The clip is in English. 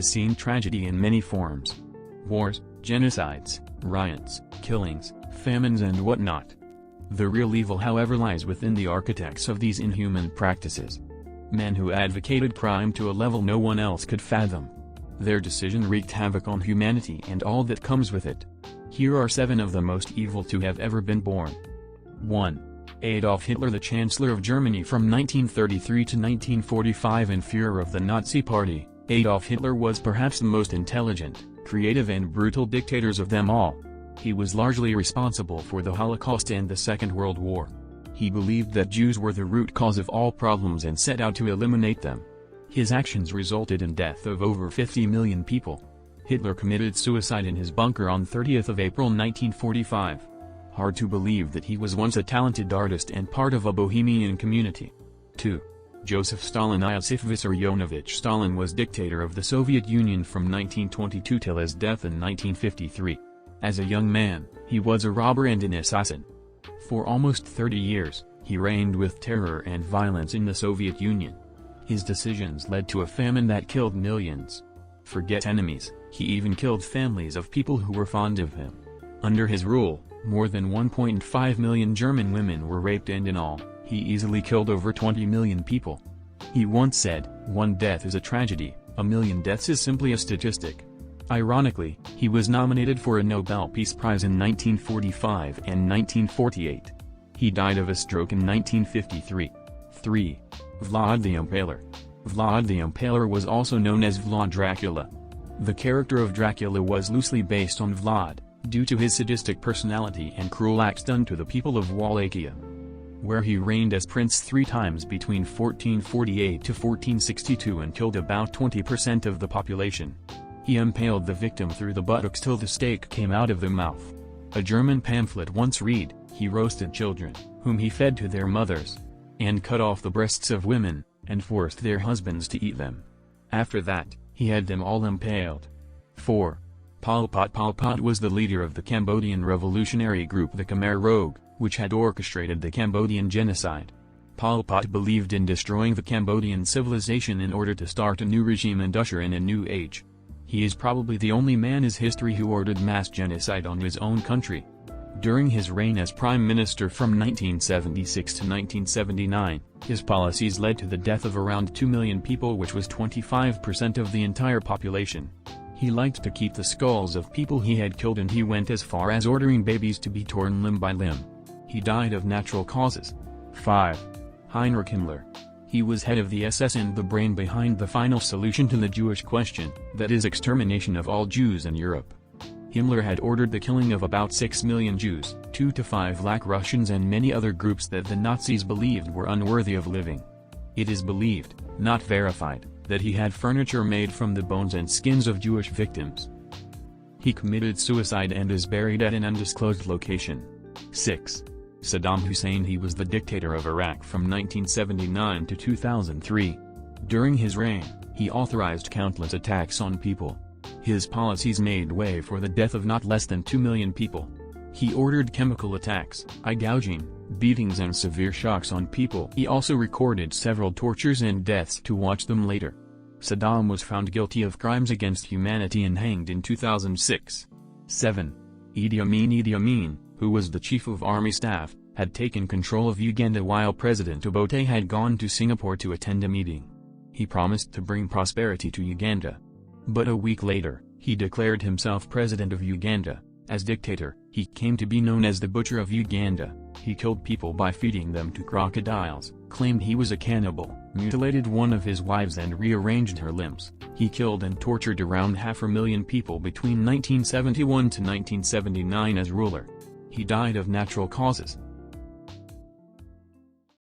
has seen tragedy in many forms. Wars, genocides, riots, killings, famines and whatnot. The real evil, however, lies within the architects of these inhuman practices. Men who advocated crime to a level no one else could fathom. Their decision wreaked havoc on humanity and all that comes with it. Here are 7 of the most evil to have ever been born. 1. Adolf Hitler, the Chancellor of Germany from 1933 to 1945 and Führer of the Nazi Party. Adolf Hitler was perhaps the most intelligent, creative and brutal dictators of them all. He was largely responsible for the Holocaust and the Second World War. He believed that Jews were the root cause of all problems and set out to eliminate them. His actions resulted in death of over 50 million people. Hitler committed suicide in his bunker on 30th of April 1945. Hard to believe that he was once a talented artist and part of a bohemian community. 2. Joseph Stalin. Iosif Vissarionovich Stalin was dictator of the Soviet Union from 1922 till his death in 1953. As a young man, he was a robber and an assassin. For almost 30 years, he reigned with terror and violence in the Soviet Union. His decisions led to a famine that killed millions. Forget enemies, he even killed families of people who were fond of him. Under his rule, more than 1.5 million German women were raped, and in all, he easily killed over 20 million people. He once said, "One death is a tragedy, a million deaths is simply a statistic." Ironically, he was nominated for a Nobel Peace Prize in 1945 and 1948. He died of a stroke in 1953. 3. Vlad the Impaler. Vlad the Impaler was also known as Vlad Dracula. The character of Dracula was loosely based on Vlad, due to his sadistic personality and cruel acts done to the people of Wallachia, where he reigned as prince 3 times between 1448 to 1462 and killed about 20% of the population. He impaled the victim through the buttocks till the stake came out of the mouth. A German pamphlet once read, he roasted children, whom he fed to their mothers, and cut off the breasts of women, and forced their husbands to eat them. After that, he had them all impaled. 4. Pol Pot. Pol Pot was the leader of the Cambodian revolutionary group the Khmer Rouge, which had orchestrated the Cambodian genocide. Pol Pot believed in destroying the Cambodian civilization in order to start a new regime and usher in a new age. He is probably the only man in history who ordered mass genocide on his own country. During his reign as prime minister from 1976 to 1979, his policies led to the death of around 2 million people, which was 25% of the entire population. He liked to keep the skulls of people he had killed, and he went as far as ordering babies to be torn limb by limb. He died of natural causes. 5. Heinrich Himmler. He was head of the SS and the brain behind the final solution to the Jewish question, that is, extermination of all Jews in Europe. Himmler had ordered the killing of about 6 million Jews, 2 to 5 lakh Russians and many other groups that the Nazis believed were unworthy of living. It is believed, not verified, that he had furniture made from the bones and skins of Jewish victims. He committed suicide and is buried at an undisclosed location. 6. Saddam Hussein. He was the dictator of Iraq from 1979 to 2003. During his reign, he authorized countless attacks on people. His policies made way for the death of not less than 2 million people. He ordered chemical attacks, eye gouging, beatings and severe shocks on people. He also recorded several tortures and deaths to watch them later. Saddam was found guilty of crimes against humanity and hanged in 2006. 7. Idi Amin. Idi Amin, who was the chief of army staff, had taken control of Uganda while President Obote had gone to Singapore to attend a meeting. He promised to bring prosperity to Uganda. But a week later, he declared himself president of Uganda. As dictator, he came to be known as the Butcher of Uganda. He killed people by feeding them to crocodiles, claimed he was a cannibal, mutilated one of his wives and rearranged her limbs. He killed and tortured around 500,000 people between 1971 to 1979 as ruler. He died of natural causes.